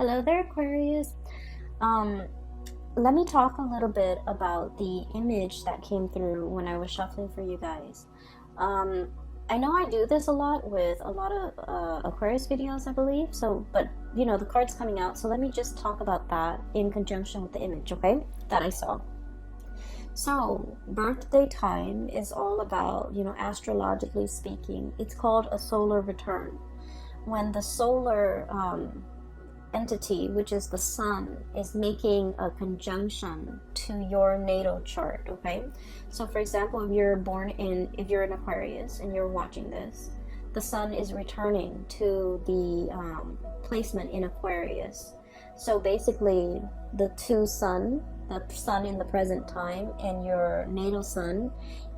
Hello there, Aquarius. Um, Let me talk a little bit about the image that came through when I was shuffling for you guys. Um, I know I do this a lot with a lot of Aquarius videos, I believe. So, but the card's coming out, so let me just talk about that in conjunction with the image, okay? That I saw. So, birthday time is all about, astrologically speaking, it's called a solar return. When the solar entity, which is the sun, is making a conjunction to your natal chart, okay? So for example, if you're an Aquarius and you're watching this, the sun is returning to the placement in Aquarius. So basically the sun in the present time and your natal sun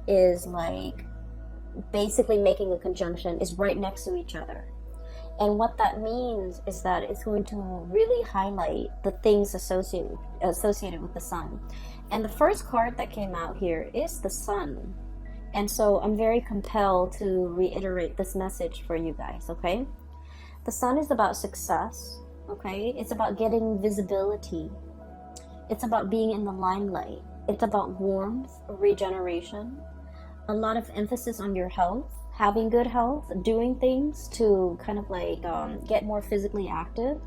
is like basically making a conjunction, is right next to each other. And what that means is that it's going to really highlight the things associated with the sun. And the first card that came out here is the sun. And so I'm very compelled to reiterate this message for you guys, okay? The sun is about success, okay? It's about getting visibility. It's about being in the limelight. It's about warmth, regeneration, a lot of emphasis on your health, having good health, doing things to kind of like get more physically active,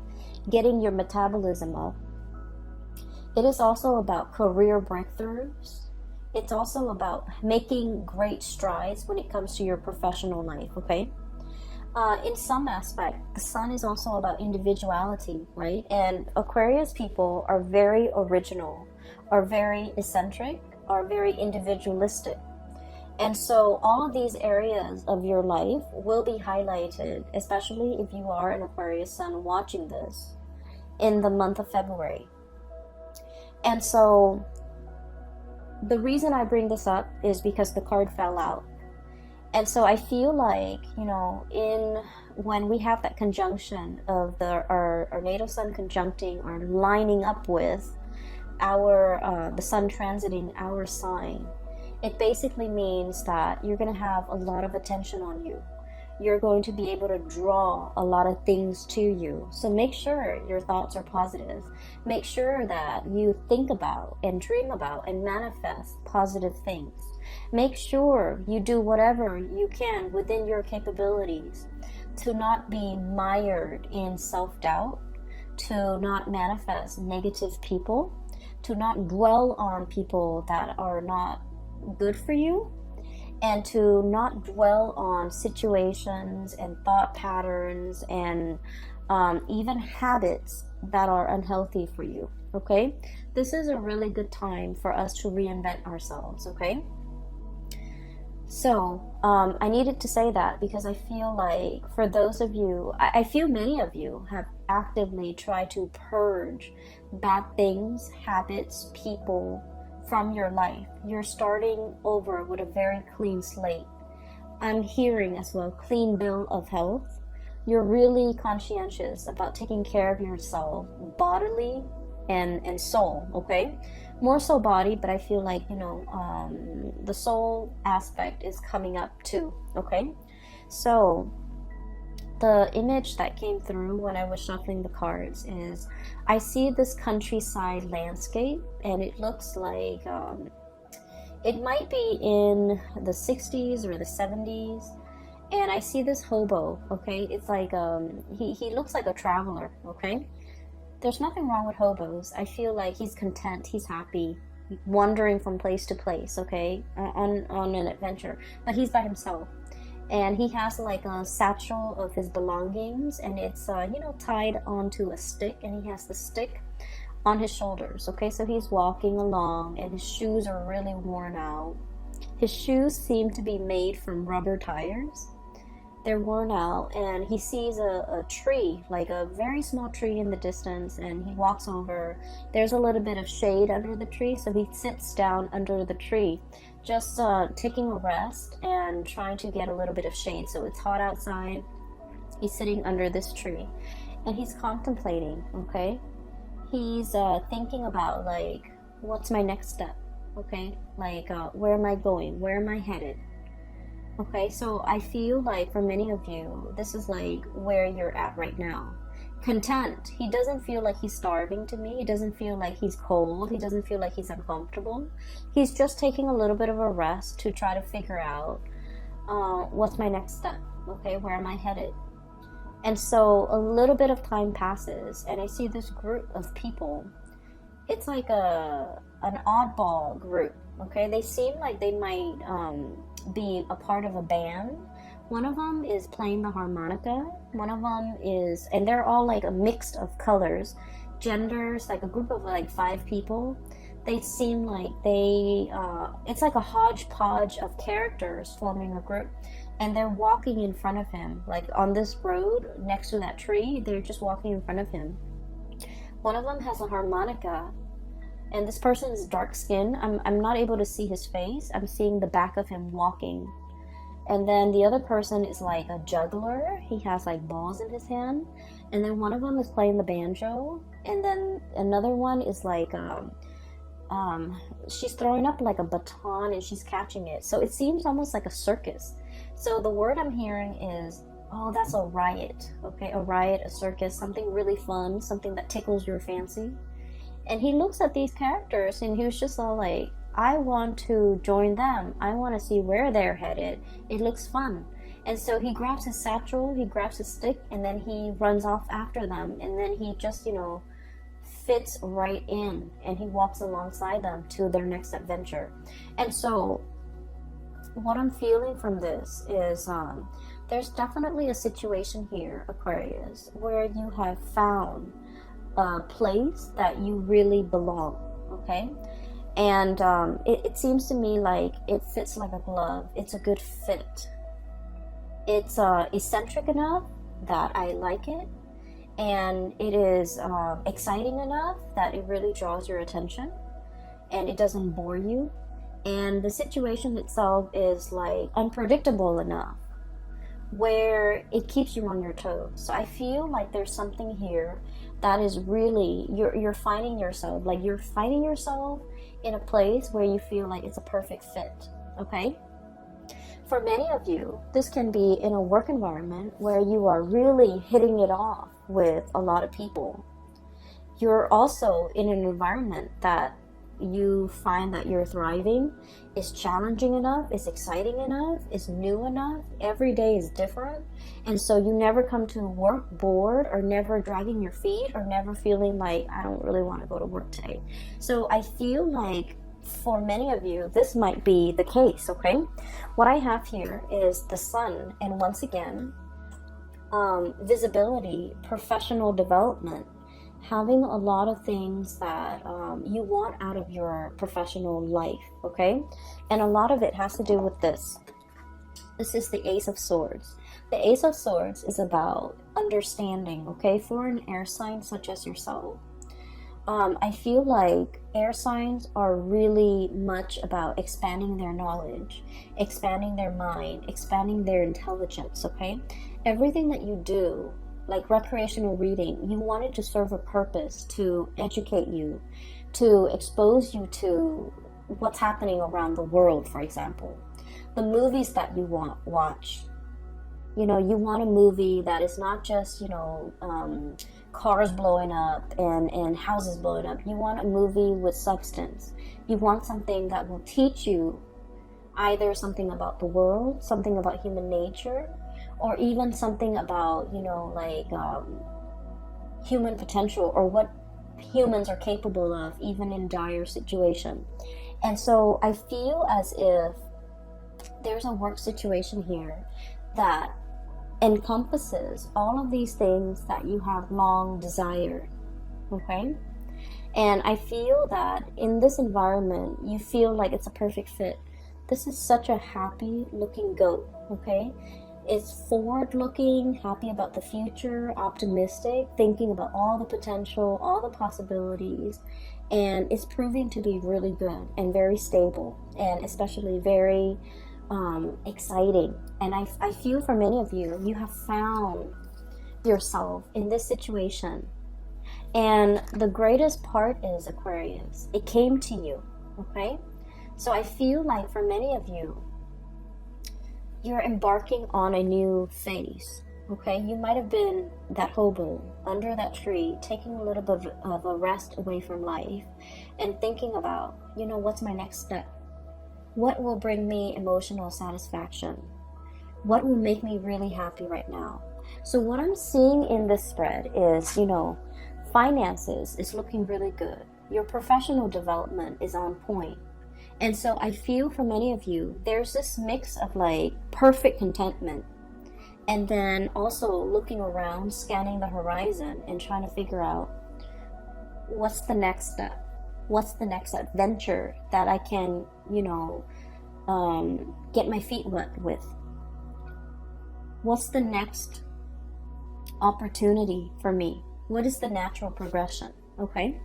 getting your metabolism up. It is also about career breakthroughs. It's also about making great strides when it comes to your professional life, okay? In some aspect, the sun is also about individuality, right? And Aquarius people are very original, are very eccentric, are very individualistic. And so all of these areas of your life will be highlighted, especially if you are an Aquarius sun watching this in the month of February. And so the reason I bring this up is because the card fell out. And so I feel like, when we have that conjunction of our natal sun conjuncting or lining up with the sun transiting our sign, it basically means that you're going to have a lot of attention on you. You're going to be able to draw a lot of things to you. So make sure your thoughts are positive. Make sure that you think about and dream about and manifest positive things. Make sure you do whatever you can within your capabilities to not be mired in self-doubt, to not manifest negative people, to not dwell on people that are not good for you, and to not dwell on situations and thought patterns and even habits that are unhealthy for you, okay? This is a really good time for us to reinvent ourselves, okay? So I needed to say that because I feel like for those of you, I feel many of you have actively tried to purge bad things, habits, people from your life. You're starting over with a very clean slate. I'm hearing as well clean bill of health. You're really conscientious about taking care of yourself bodily and soul, okay? More so body, but I feel like, the soul aspect is coming up too, okay? So the image that came through when I was shuffling the cards is I see this countryside landscape, and it looks like it might be in the 60s or the 70s, and I see this hobo, okay? It's like he looks like a traveler, okay? There's nothing wrong with hobos. I feel like he's content, he's happy, wandering from place to place, okay, on an adventure, but he's by himself. And he has like a satchel of his belongings, and it's tied onto a stick, and he has the stick on his shoulders, okay? So he's walking along, and his shoes are really worn out. His shoes seem to be made from rubber tires. They're worn out, and he sees a tree, like a very small tree in the distance, and he walks over. There's a little bit of shade under the tree, so he sits down under the tree, just taking a rest and trying to get a little bit of shade. So it's hot outside. He's sitting under this tree, and he's contemplating, okay? He's thinking about, like, what's my next step, okay? Like, where am I going? Where am I headed? Okay, so I feel like for many of you, this is like where you're at right now. content. He doesn't feel like he's starving to me. He doesn't feel like he's cold. He doesn't feel like he's uncomfortable. He's just taking a little bit of a rest to try to figure out what's my next step. Okay, where am I headed? And so a little bit of time passes, and I see this group of people. It's like an oddball group. Okay, they seem like they might be a part of a band. One of them is playing the harmonica. One of them is, and they're all like a mix of colors, genders, like a group of like 5 people. They seem like it's like a hodgepodge of characters forming a group, and they're walking in front of him, like on this road next to that tree. They're just walking in front of him. One of them has a harmonica, and this person is dark skinned. I'm not able to see his face. I'm seeing the back of him walking. And then the other person is like a juggler. He has like balls in his hand. And then one of them is playing the banjo. And then another one is like, she's throwing up like a baton and she's catching it. So it seems almost like a circus. So the word I'm hearing is, oh, that's a riot. Okay, a riot, a circus, something really fun, something that tickles your fancy. And he looks at these characters and he was just all like, I want to join them. I want to see where they're headed. It looks fun. And so he grabs his satchel, he grabs his stick, and then he runs off after them. And then he just, fits right in, and he walks alongside them to their next adventure. And so what I'm feeling from this is there's definitely a situation here, Aquarius, where you have found a place that you really belong, okay? And it seems to me like it fits like a glove. It's a good fit. It's eccentric enough that I like it. And it is exciting enough that it really draws your attention. And it doesn't bore you. And the situation itself is like unpredictable enough where it keeps you on your toes. So I feel like there's something here that is really, you're finding yourself in a place where you feel like it's a perfect fit, okay? For many of you, this can be in a work environment where you are really hitting it off with a lot of people. You're also in an environment that you find that you're thriving, is challenging enough, is exciting enough, is new enough. Every day is different. And so you never come to work bored, or never dragging your feet, or never feeling like, I don't really want to go to work today. So I feel like for many of you, this might be the case, okay? What I have here is the sun, and once again, visibility, professional development, having a lot of things that you want out of your professional life, okay? And a lot of it has to do with this. This is the Ace of Swords. The Ace of Swords is about understanding, okay? For an air sign such as yourself, I feel like air signs are really much about expanding their knowledge, expanding their mind, expanding their intelligence, okay? Everything that you do, like recreational reading, you want it to serve a purpose, to educate you, to expose you to what's happening around the world, for example. The movies that you watch. You want a movie that is not just, cars blowing up and houses blowing up. You want a movie with substance. You want something that will teach you either something about the world, something about human nature, or even something about, human potential, or what humans are capable of, even in dire situation. And so I feel as if there's a work situation here that encompasses all of these things that you have long desired, okay? And I feel that in this environment, you feel like it's a perfect fit. This is such a happy looking goat, okay? It's forward looking, happy about the future, optimistic, thinking about all the potential, all the possibilities, and it's proving to be really good and very stable, and especially very exciting. And I feel for many of you, you have found yourself in this situation. And the greatest part is, Aquarius, it came to you, okay? So I feel like for many of you, you're embarking on a new phase, Okay, you might have been that hobo under that tree, taking a little bit of a rest away from life and thinking about, what's my next step? What will bring me emotional satisfaction? What will make me really happy right now? So what I'm seeing in this spread is, finances is looking really good. Your professional development is on point. And so I feel for many of you, there's this mix of like perfect contentment and then also looking around, scanning the horizon and trying to figure out what's the next step? What's the next adventure that I can, get my feet wet with? What's the next opportunity for me? What is the natural progression? Okay.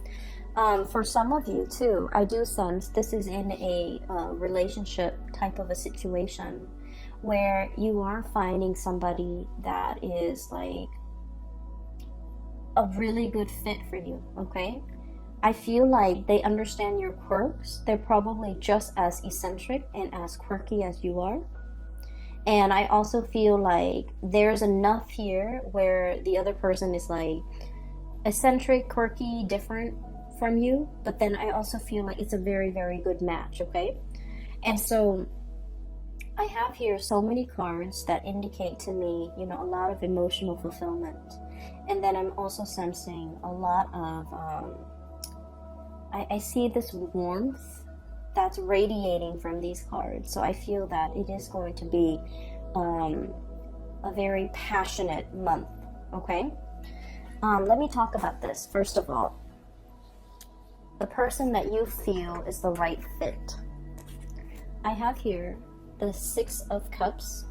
For some of you too, I do sense this is in a relationship type of a situation where you are finding somebody that is like a really good fit for you. Okay. I feel like they understand your quirks. They're probably just as eccentric and as quirky as you are. And I also feel like there's enough here where the other person is like eccentric, quirky, different from you. But then I also feel like it's a very, very good match, okay? And so I have here so many cards that indicate to me, a lot of emotional fulfillment. And then I'm also sensing a lot of, I see this warmth that's radiating from these cards. So I feel that it is going to be a very passionate month, okay? Let me talk about this. First of all, the person that you feel is the right fit. I have here the Six of Cups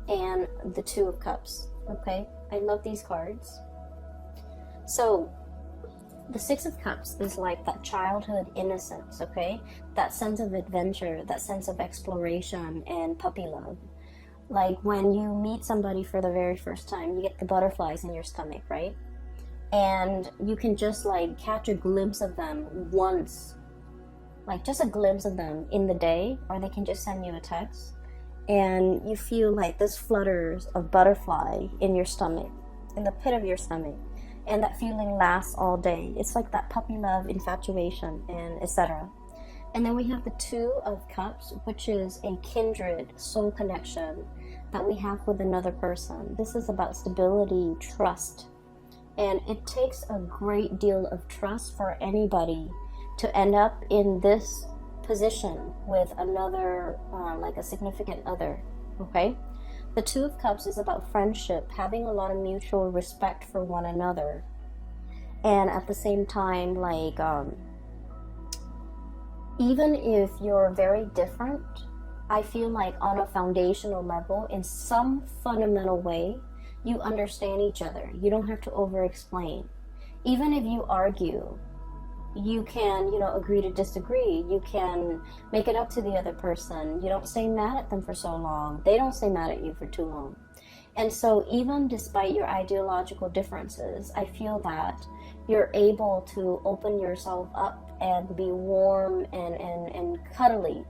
and the Two of Cups, okay? I love these cards. So the Six of Cups is like that childhood innocence, okay? That sense of adventure, that sense of exploration and puppy love. Like when you meet somebody for the very first time, you get the butterflies in your stomach, right? And you can just like catch a glimpse of them once, like just a glimpse of them in the day, or they can just send you a text. And you feel like this flutters of butterfly in your stomach, in the pit of your stomach. And that feeling lasts all day. It's like that puppy love, infatuation, and etc. And then we have the Two of Cups, which is a kindred soul connection that we have with another person. This is about stability, trust. And it takes a great deal of trust for anybody to end up in this position with another, like a significant other, okay? The Two of Cups is about friendship, having a lot of mutual respect for one another. And at the same time, like, even if you're very different, I feel like on a foundational level, in some fundamental way, you understand each other. You don't have to over-explain. Even if you argue, you can, agree to disagree. You can make it up to the other person. You don't stay mad at them for so long. They don't stay mad at you for too long. And so even despite your ideological differences, I feel that you're able to open yourself up and be warm and cuddly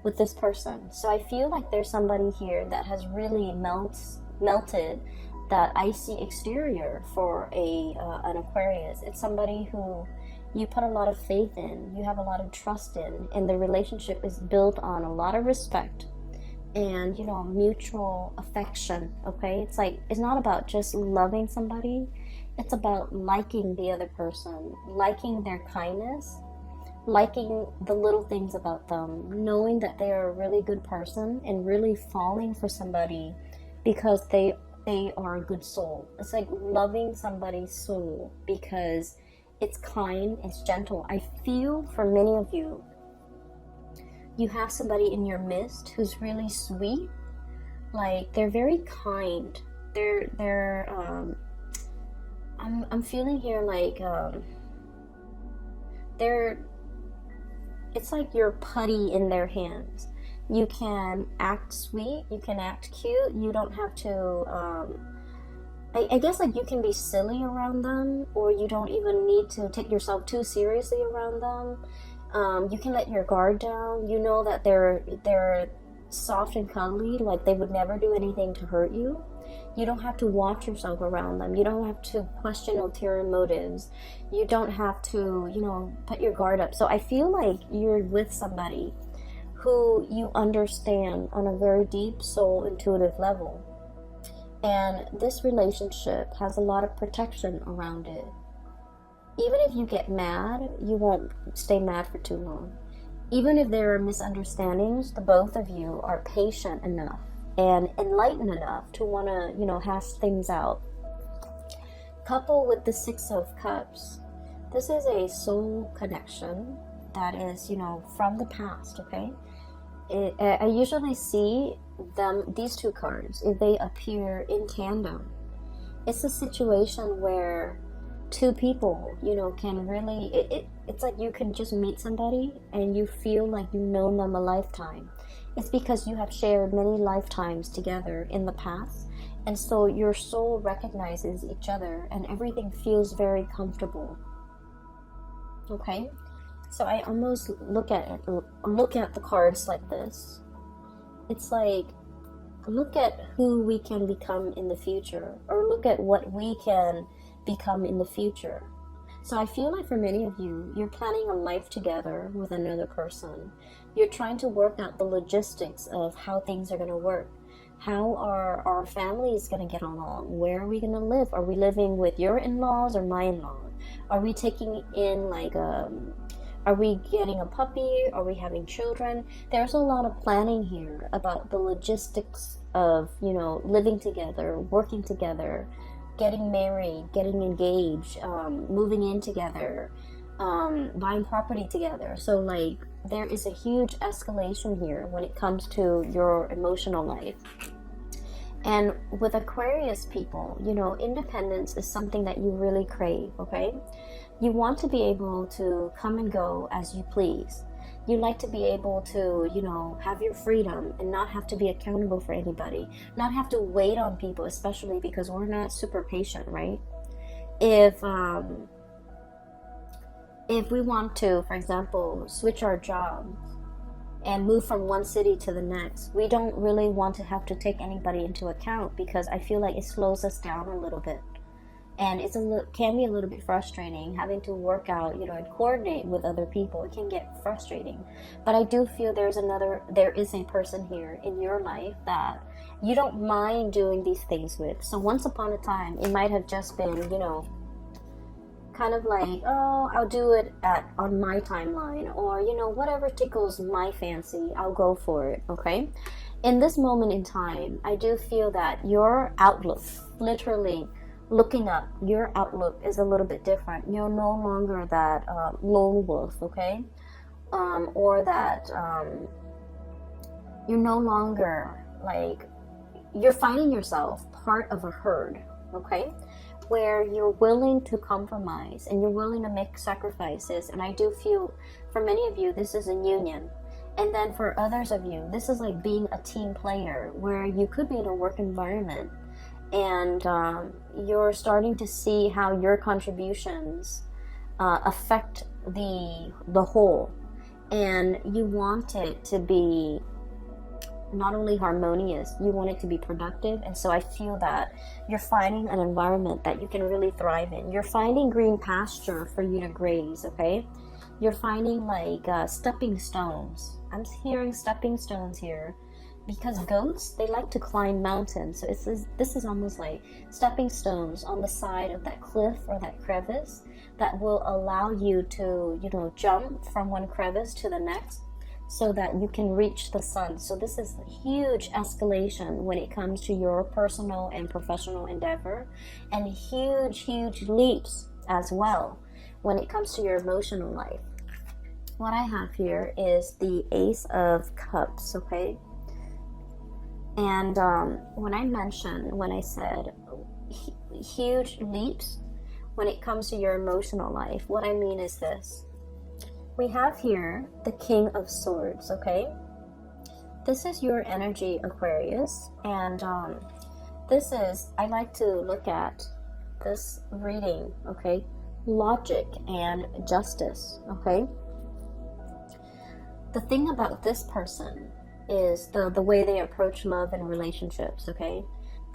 with this person. So I feel like there's somebody here that has really melted that icy exterior for an Aquarius. It's somebody who you put a lot of faith in, you have a lot of trust in, and the relationship is built on a lot of respect and, mutual affection, okay? It's like, it's not about just loving somebody, it's about liking the other person, liking their kindness, liking the little things about them, knowing that they are a really good person and really falling for somebody because they are a good soul. It's like loving somebody's soul because it's kind, it's gentle. I feel for many of you, you have somebody in your midst who's really sweet. Like they're very kind. I'm feeling here like it's like you're putty in their hands. You can act sweet, you can act cute, you don't have to I guess like you can be silly around them, or you don't even need to take yourself too seriously around them. You can let your guard down. You know that they're soft and cuddly, like they would never do anything to hurt you. You don't have to watch yourself around them. You don't have to question ulterior motives. You don't have to, you know, put your guard up. So I feel like you're with somebody who you understand on a very deep soul intuitive level. And this relationship has a lot of protection around it. Even if you get mad, you won't stay mad for too long. Even if there are misunderstandings, the both of you are patient enough and enlightened enough to want to, you know, hash things out. Coupled with the Six of Cups, this is a soul connection that is, you know, from the past, okay? I usually see these two cards, if they appear in tandem, it's a situation where two people, you know, can really, it's like you can just meet somebody and you feel like you've known them a lifetime. It's because you have shared many lifetimes together in the past, and so your soul recognizes each other and everything feels very comfortable. Okay, so I almost look at the cards like this. It's like, look at who we can become in the future, or look at what we can become in the future. So I feel like for many of you, you're planning a life together with another person. You're trying to work out the logistics of how things are going to work. How are our families going to get along? Where are we going to live? Are we living with your in-laws or my in-laws? Are we taking in like are we getting a puppy? Are we having children? There's a lot of planning here about the logistics of, you know, living together, working together, getting married, getting engaged, moving in together, buying property together. So like there is a huge escalation here when it comes to your emotional life. And with Aquarius people, you know, independence is something that you really crave, okay? You want to be able to come and go as you please. You like to be able to, you know, have your freedom and not have to be accountable for anybody, not have to wait on people, especially because we're not super patient, right? If we want to, for example, switch our jobs and move from one city to the next, we don't really want to have to take anybody into account, because I feel like it slows us down a little bit. And can be a little bit frustrating having to work out, you know, and coordinate with other people. It can get frustrating. But I do feel there is a person here in your life that you don't mind doing these things with. So once upon a time, it might have just been, you know, kind of like, oh, I'll do it on my timeline, or, you know, whatever tickles my fancy, I'll go for it, okay? In this moment in time, I do feel that your outlook, literally looking up, your outlook is a little bit different. You're no longer that lone wolf, okay? Or that you're no longer like, you're finding yourself part of a herd, okay? Where you're willing to compromise and you're willing to make sacrifices. And I do feel for many of you, this is a union. And then for others of you, this is like being a team player, where you could be in a work environment and you're starting to see how your contributions affect the whole, and you want it to be not only harmonious, you want it to be productive. And so I feel that you're finding an environment that you can really thrive in. You're finding green pasture for you to graze, okay? You're finding like stepping stones. I'm hearing stepping stones here, because goats, they like to climb mountains. So this is almost like stepping stones on the side of that cliff or that crevice that will allow you to, you know, jump from one crevice to the next so that you can reach the sun. So this is a huge escalation when it comes to your personal and professional endeavor, and huge leaps as well when it comes to your emotional life. What I have here is the Ace of Cups, okay? And when I said huge leaps when it comes to your emotional life, what I mean is this. We have here the King of Swords, okay? This is your energy, Aquarius. And this is, I like to look at this reading, okay? Logic and justice, okay? The thing about this person is the way they approach love and relationships, okay?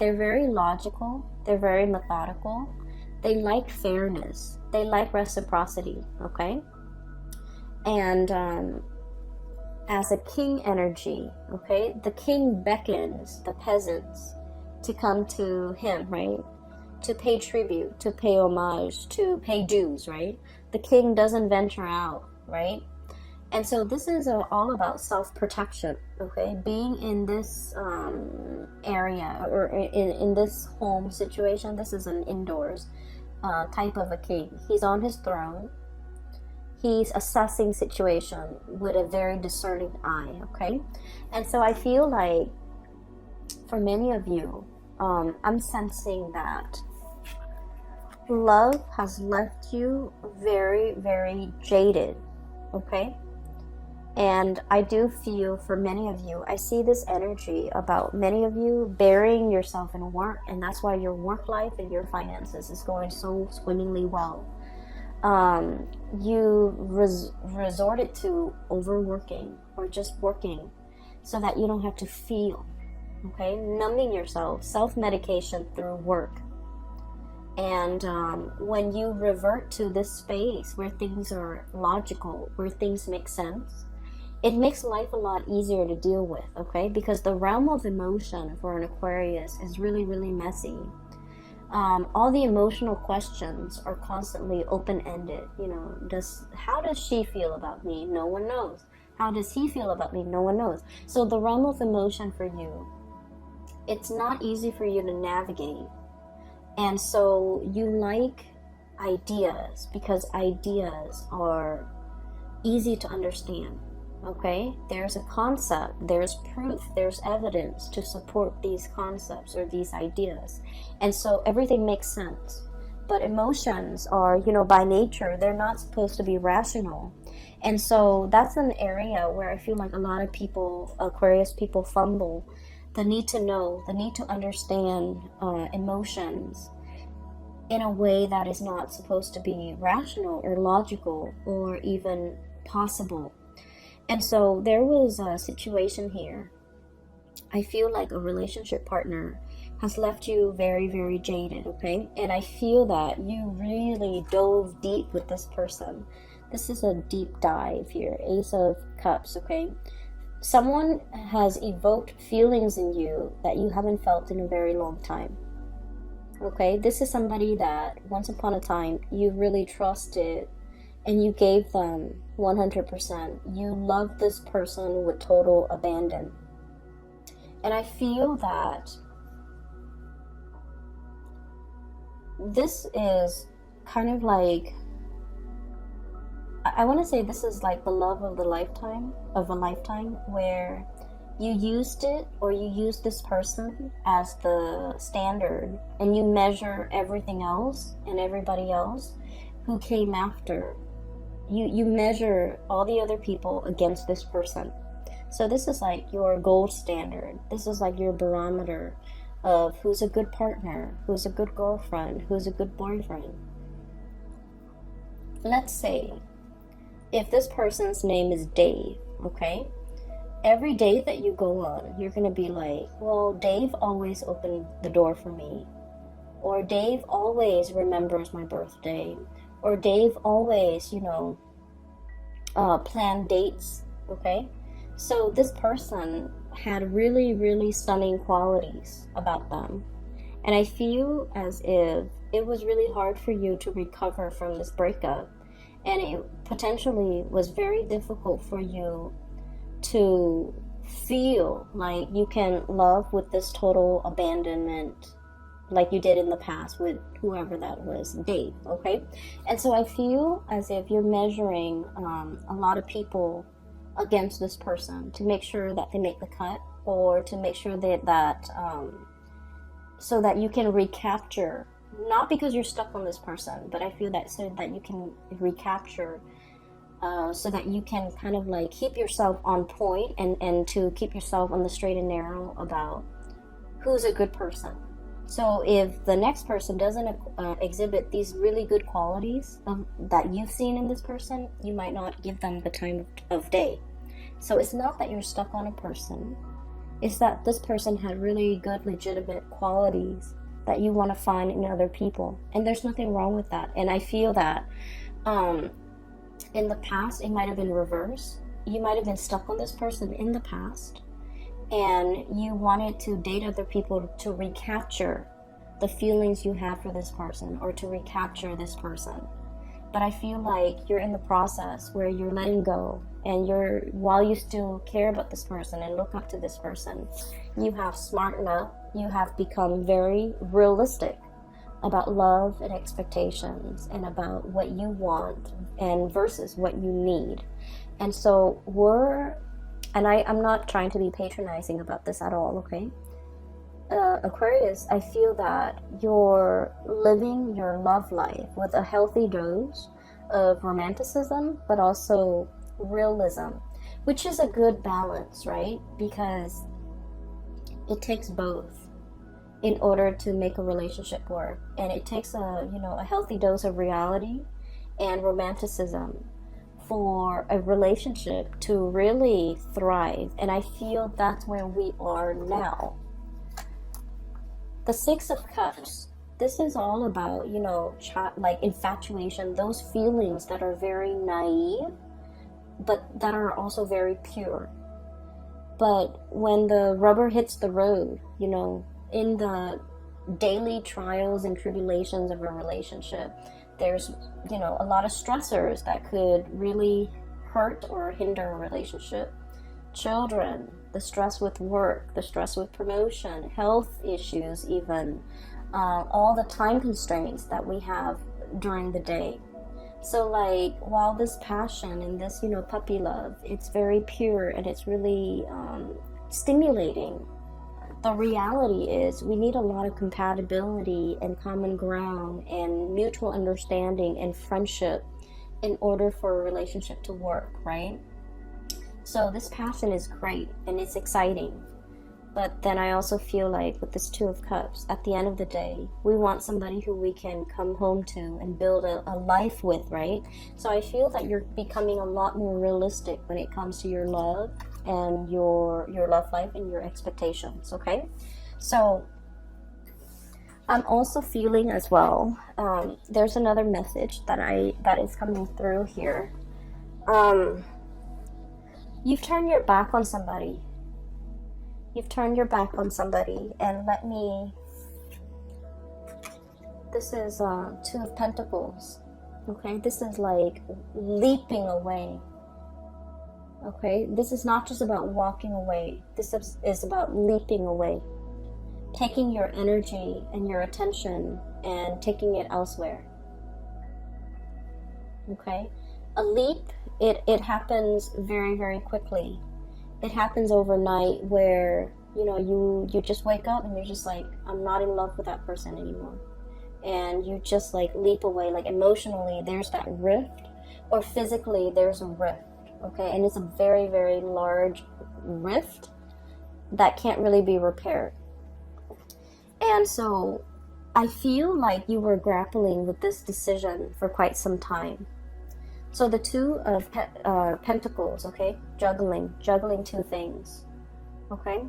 They're very logical. They're very methodical. They like fairness. They like reciprocity, okay? And as a king energy, okay, the king beckons the peasants to come to him, right? To pay tribute, to pay homage, to pay dues, right? The king doesn't venture out, right? And so this is all about self-protection, okay? Being in this area or in this home situation, this is an indoors type of a king. He's on his throne. He's assessing situation with a very discerning eye, okay? And so I feel like for many of you, I'm sensing that love has left you very, very jaded, okay? And I do feel for many of you, I see this energy about many of you burying yourself in work, and that's why your work life and your finances is going so swimmingly well. You resorted to overworking or just working so that you don't have to feel, okay? Numbing yourself, self-medication through work. And when you revert to this space where things are logical, where things make sense, it makes life a lot easier to deal with, okay? Because the realm of emotion for an Aquarius is really, really messy. All the emotional questions are constantly open-ended. You know, how does she feel about me? No one knows. How does he feel about me? No one knows. So the realm of emotion for you, it's not easy for you to navigate. And so you like ideas because ideas are easy to understand. Okay, there's a concept, there's proof, there's evidence to support these concepts or these ideas, and so everything makes sense. But emotions are, you know, by nature, they're not supposed to be rational, and so that's an area where I feel like a lot of people, Aquarius people, fumble the need to know, the need to understand emotions in a way that is not supposed to be rational or logical or even possible. And so there was a situation here. I feel like a relationship partner has left you very, very jaded, okay? And I feel that you really dove deep with this person. This is a deep dive here. Ace of Cups, okay? Someone has evoked feelings in you that you haven't felt in a very long time. Okay? This is somebody that once upon a time you really trusted and you gave them 100%. You love this person with total abandon. And I feel that this is kind of like, I want to say this is like the love of a lifetime, where you used it or you used this person as the standard and you measure everything else and everybody else who came after. You measure all the other people against this person. So this is like your gold standard. This is like your barometer of who's a good partner, who's a good girlfriend, who's a good boyfriend. Let's say if this person's name is Dave, okay? Every date that you go on, you're going to be like, well, Dave always opened the door for me. Or Dave always remembers my birthday. Or Dave always, you know, plan dates, okay? So this person had really, really stunning qualities about them. And I feel as if it was really hard for you to recover from this breakup. And it potentially was very difficult for you to feel like you can love with this total abandonment like you did in the past with whoever that was, Dave, okay? And so I feel as if you're measuring a lot of people against this person to make sure that they make the cut, or to make sure that so that you can recapture, not because you're stuck on this person, but I feel that so that you can recapture, so that you can kind of like keep yourself on point and to keep yourself on the straight and narrow about who's a good person. So if the next person doesn't exhibit these really good qualities that you've seen in this person, you might not give them the time of day. So it's not that you're stuck on a person. is that this person had really good, legitimate qualities that you want to find in other people. And there's nothing wrong with that. And I feel that in the past, it might have been reversed. You might have been stuck on this person in the past, and you wanted to date other people to recapture the feelings you have for this person, or to recapture this person. But I feel like you're in the process where you're letting go, and while you still care about this person and look up to this person, you have smartened up, you have become very realistic about love and expectations, and about what you want and versus what you need. And so I'm not trying to be patronizing about this at all, okay? Aquarius, I feel that you're living your love life with a healthy dose of romanticism, but also realism, which is a good balance, right? Because it takes both in order to make a relationship work, and it takes a healthy dose of reality and romanticism for a relationship to really thrive. And I feel that's where we are now. The Six of Cups, this is all about, like infatuation, those feelings that are very naive, but that are also very pure. But when the rubber hits the road, in the daily trials and tribulations of a relationship, there's, a lot of stressors that could really hurt or hinder a relationship. Children, the stress with work, the stress with promotion, health issues even, all the time constraints that we have during the day. So like, while this passion and this, puppy love, it's very pure and it's really stimulating, the reality is we need a lot of compatibility and common ground and mutual understanding and friendship in order for a relationship to work, right? So this passion is great and it's exciting. But then I also feel like with this Two of Cups, at the end of the day, we want somebody who we can come home to and build a life with, right? So I feel that you're becoming a lot more realistic when it comes to your love and your love life and your expectations, okay? So I'm also feeling as well, there's another message that is coming through here. You've turned your back on somebody. And this is Two of Pentacles, okay? This is like leaping away, okay? This is not just about walking away. This is about leaping away, taking your energy and your attention and taking it elsewhere, okay? A leap, it happens very, very quickly. It happens overnight where, you just wake up and you're just like, I'm not in love with that person anymore. And you just like leap away, like emotionally there's that rift, or physically there's a rift, okay? And it's a very, very large rift that can't really be repaired. And so I feel like you were grappling with this decision for quite some time. So the Two of Pentacles, okay? Juggling two things, okay?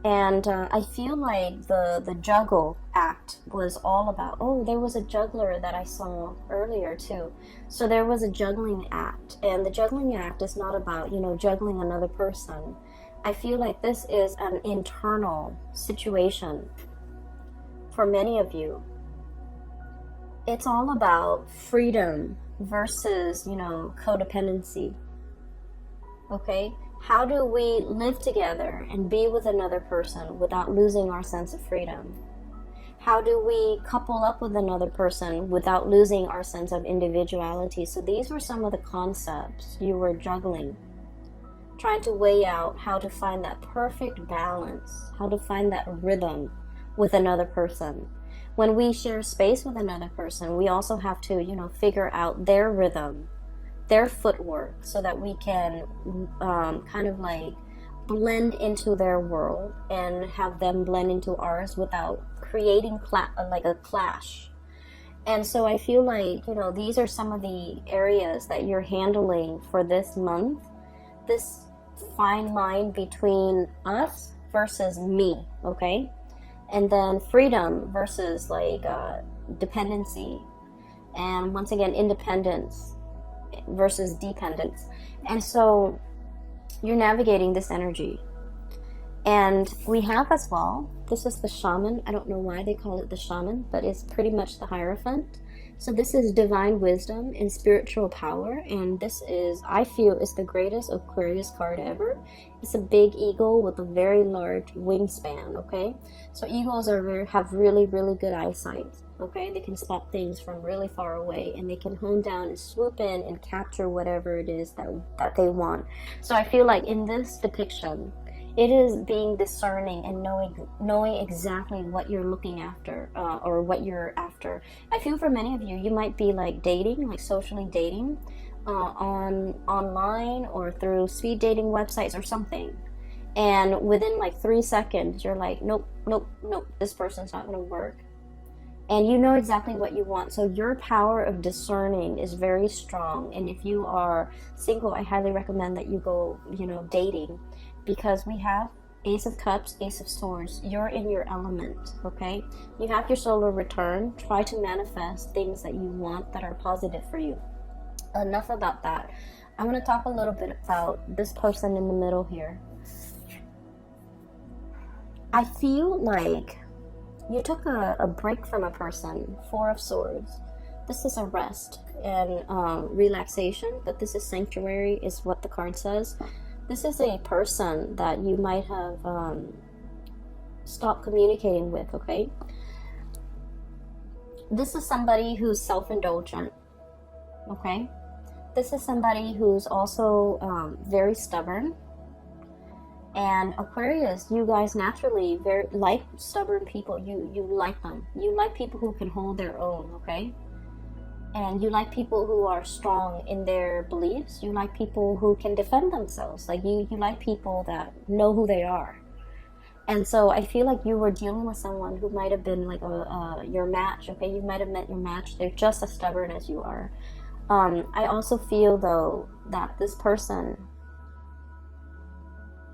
And I feel like the juggle act was all about, there was a juggler that I saw earlier too. So there was a juggling act, and the juggling act is not about, juggling another person. I feel like this is an internal situation for many of you. It's all about freedom versus, codependency, okay? How do we live together and be with another person without losing our sense of freedom? How do we couple up with another person without losing our sense of individuality? So these were some of the concepts you were juggling, trying to weigh out how to find that perfect balance, how to find that rhythm with another person. When we share space with another person, we also have to, figure out their rhythm, their footwork, so that we can kind of like blend into their world and have them blend into ours without creating like a clash. And so I feel like, these are some of the areas that you're handling for this month. This fine line between us versus me, okay? And then freedom versus like dependency, and once again independence versus dependence. And so you're navigating this energy. And we have as well, this is the shaman. I don't know why they call it the shaman, but it's pretty much the Hierophant. So this is divine wisdom and spiritual power, and this is, I feel, is the greatest Aquarius card ever. It's a big eagle with a very large wingspan, okay? So eagles have really, really good eyesight, okay? They can spot things from really far away, and they can hone down and swoop in and capture whatever it is that they want. So I feel like in this depiction, it is being discerning and knowing exactly what you're looking after, or what you're after. I feel for many of you, you might be like dating, like socially dating, online or through speed dating websites or something. And within like 3 seconds, you're like, nope, nope, nope, this person's not going to work. And you know exactly what you want. So your power of discerning is very strong. And if you are single, I highly recommend that you go, dating, because we have Ace of Cups, Ace of Swords. You're in your element, okay? You have your solar return. Try to manifest things that you want that are positive for you. Enough about that. I want to talk a little bit about this person in the middle here. I feel like you took a break from a person. Four of Swords. This is a rest and relaxation, but this is sanctuary, is what the card says. This is a person that you might have stopped communicating with, okay? This is somebody who's self-indulgent, okay? This is somebody who's also very stubborn. And Aquarius, you guys naturally very like stubborn people. You like them. You like people who can hold their own, okay? And you like people who are strong in their beliefs. You like people who can defend themselves. Like you like people that know who they are. And so I feel like you were dealing with someone who might have been like your match, okay? You might have met your match. They're just as stubborn as you are. I also feel, though, that this person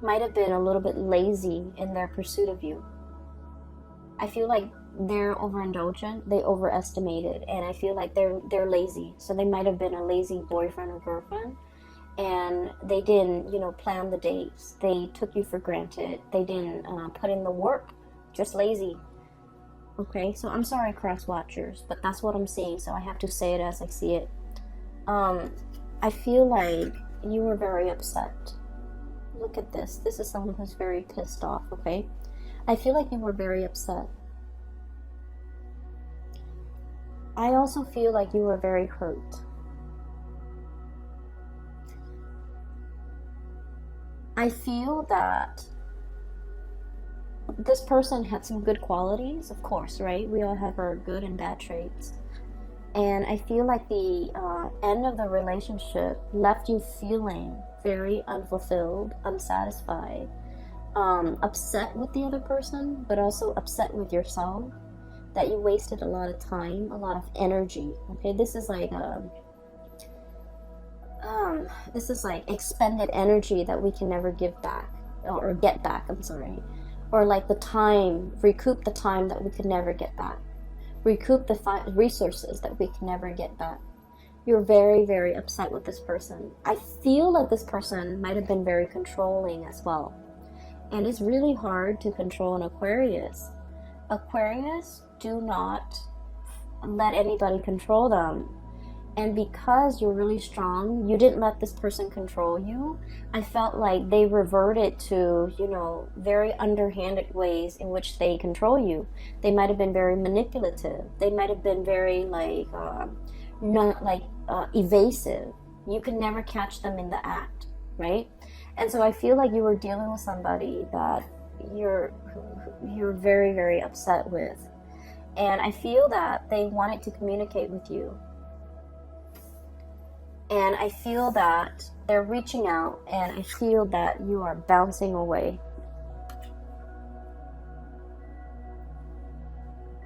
might have been a little bit lazy in their pursuit of you. I feel like they're overindulgent, they overestimated, and I feel like they're lazy. So they might have been a lazy boyfriend or girlfriend, and they didn't, plan the dates. They took you for granted. They didn't put in the work. Just lazy. Okay, so I'm sorry, cross watchers, but that's what I'm seeing, so I have to say it as I see it. I feel like you were very upset. Look at this. This is someone who's very pissed off, okay? I feel like you were very upset. I also feel like you were very hurt. I feel that this person had some good qualities, of course, right? We all have our good and bad traits. And I feel like the end of the relationship left you feeling very unfulfilled, unsatisfied, upset with the other person, but also upset with yourself, that you wasted a lot of time, a lot of energy. Okay, this is like expended energy that we can never give back, or get back, I'm sorry. Or like the time, recoup the time that we could never get back. Recoup the resources that we can never get back. You're very, very upset with this person. I feel like this person might have been very controlling as well. And it's really hard to control an Aquarius. Aquarius do not let anybody control them. And because you're really strong, you didn't let this person control you. I felt like they reverted to, very underhanded ways in which they control you. They might have been very manipulative. They might have been very evasive. You can never catch them in the act, right? And so I feel like you were dealing with somebody that you're very, very upset with. And I feel that they wanted to communicate with you. And I feel that they're reaching out, and I feel that you are bouncing away.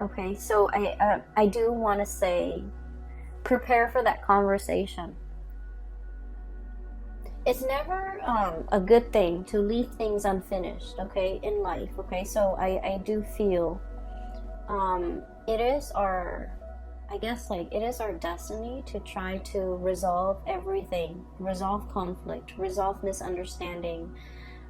Okay, so I do want to say, prepare for that conversation. it's never a good thing to leave things unfinished, okay, in life, okay? So I do feel it is our, I guess, like, it is our destiny to try to resolve everything, resolve conflict, resolve misunderstanding,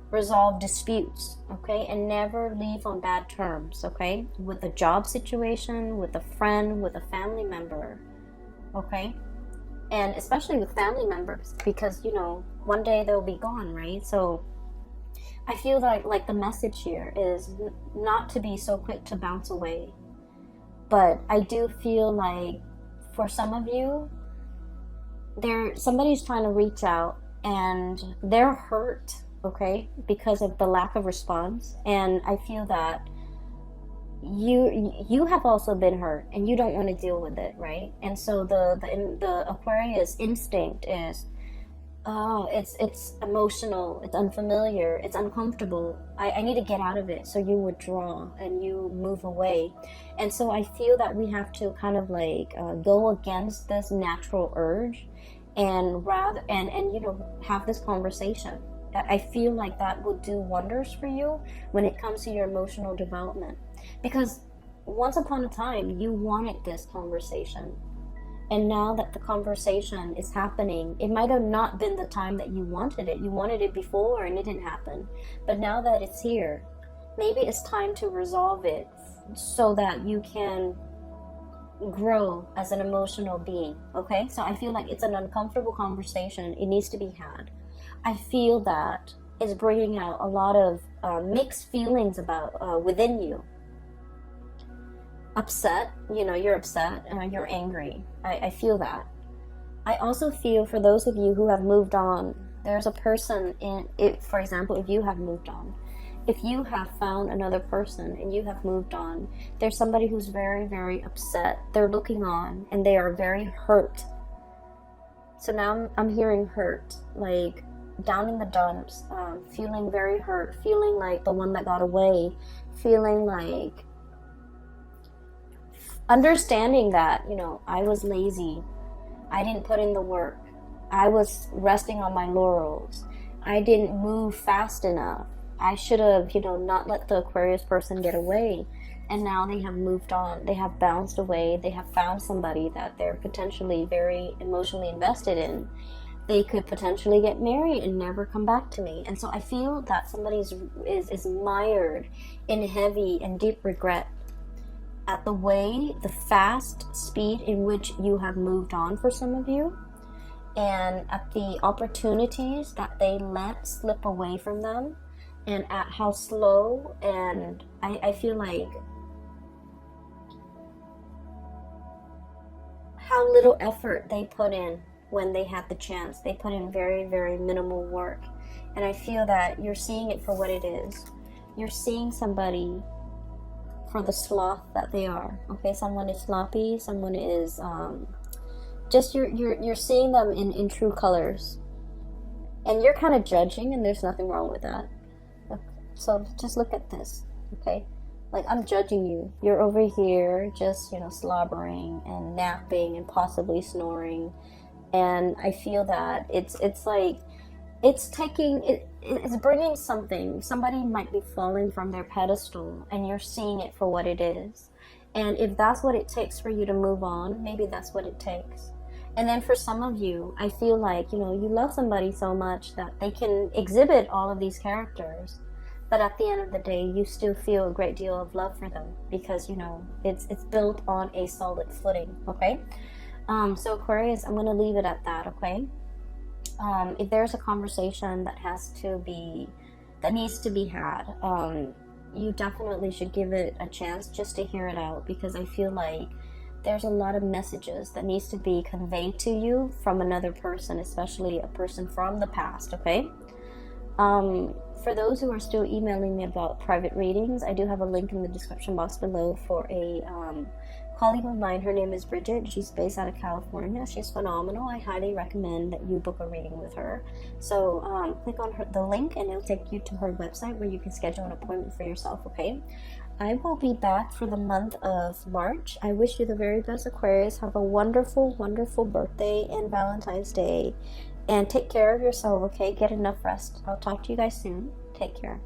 resolve disputes, okay, and never leave on bad terms, okay, with a job situation, with a friend, with a family member, okay, and especially with family members, because you know one day they'll be gone, right? So I feel like the message here is not to be so quick to bounce away, but I do feel like for some of you, somebody's trying to reach out and they're hurt, okay, because of the lack of response, and I feel that you have also been hurt and you don't want to deal with it, right? And so the Aquarius instinct is, oh, it's emotional, it's unfamiliar, it's uncomfortable, I need to get out of it. So you withdraw and you move away. And so I feel that we have to kind of like go against this natural urge and you know, have this conversation. I feel like that would do wonders for you when it comes to your emotional development, because once upon a time you wanted this conversation, and now that the conversation is happening, it might have not been the time that you wanted it. You wanted it before and it didn't happen, but now that it's here, maybe it's time to resolve it so that you can grow as an emotional being, okay? So I feel like it's an uncomfortable conversation. It needs to be had. I feel that it's bringing out a lot of mixed feelings about within you. Upset, you know, you're upset, you're angry. I feel that. I also feel for those of you who have moved on, there's a person in it. For example, if you have moved on, if you have found another person and you have moved on, there's somebody who's very, very upset. They're looking on and they are very hurt. So now I'm hearing hurt, like down in the dumps, feeling very hurt, feeling like the one that got away, feeling like understanding that, you know, I was lazy, I didn't put in the work, I was resting on my laurels, I didn't move fast enough, I should have, you know, not let the Aquarius person get away. And now they have moved on, they have bounced away, they have found somebody that they're potentially very emotionally invested in. They could potentially get married and never come back to me. And so I feel that somebody is mired in heavy and deep regret at the fast speed in which you have moved on for some of you, and at the opportunities that they let slip away from them, and at how slow and I feel like how little effort they put in when they had the chance. They put in very, very minimal work. And I feel that you're seeing it for what it is. You're seeing somebody for the sloth that they are. Okay, someone is sloppy, someone is just you're seeing them in true colors. And you're kind of judging, and there's nothing wrong with that. So just look at this, okay? Like, I'm judging you. You're over here just, you know, slobbering and napping and possibly snoring. And I feel that it's like it's bringing something. Somebody might be falling from their pedestal and you're seeing it for what it is. And if that's what it takes for you to move on, maybe that's what it takes. And then for some of you, I feel like, you know, you love somebody so much that they can exhibit all of these characters, but at the end of the day, you still feel a great deal of love for them because, you know, it's built on a solid footing, okay? So Aquarius, I'm going to leave it at that, okay? If there's a conversation that needs to be had, you definitely should give it a chance just to hear it out, because I feel like there's a lot of messages that needs to be conveyed to you from another person, especially a person from the past, okay? For those who are still emailing me about private readings, I do have a link in the description box below for a colleague of mine. Her name is Bridget. She's based out of California. She's phenomenal. I highly recommend that you book a reading with her. So click on the link and it'll take you to her website where you can schedule an appointment for yourself, okay? I will be back for the month of March. I wish you the very best, Aquarius. Have a wonderful, wonderful birthday and Valentine's Day. And take care of yourself, okay? Get enough rest. I'll talk to you guys soon. Take care.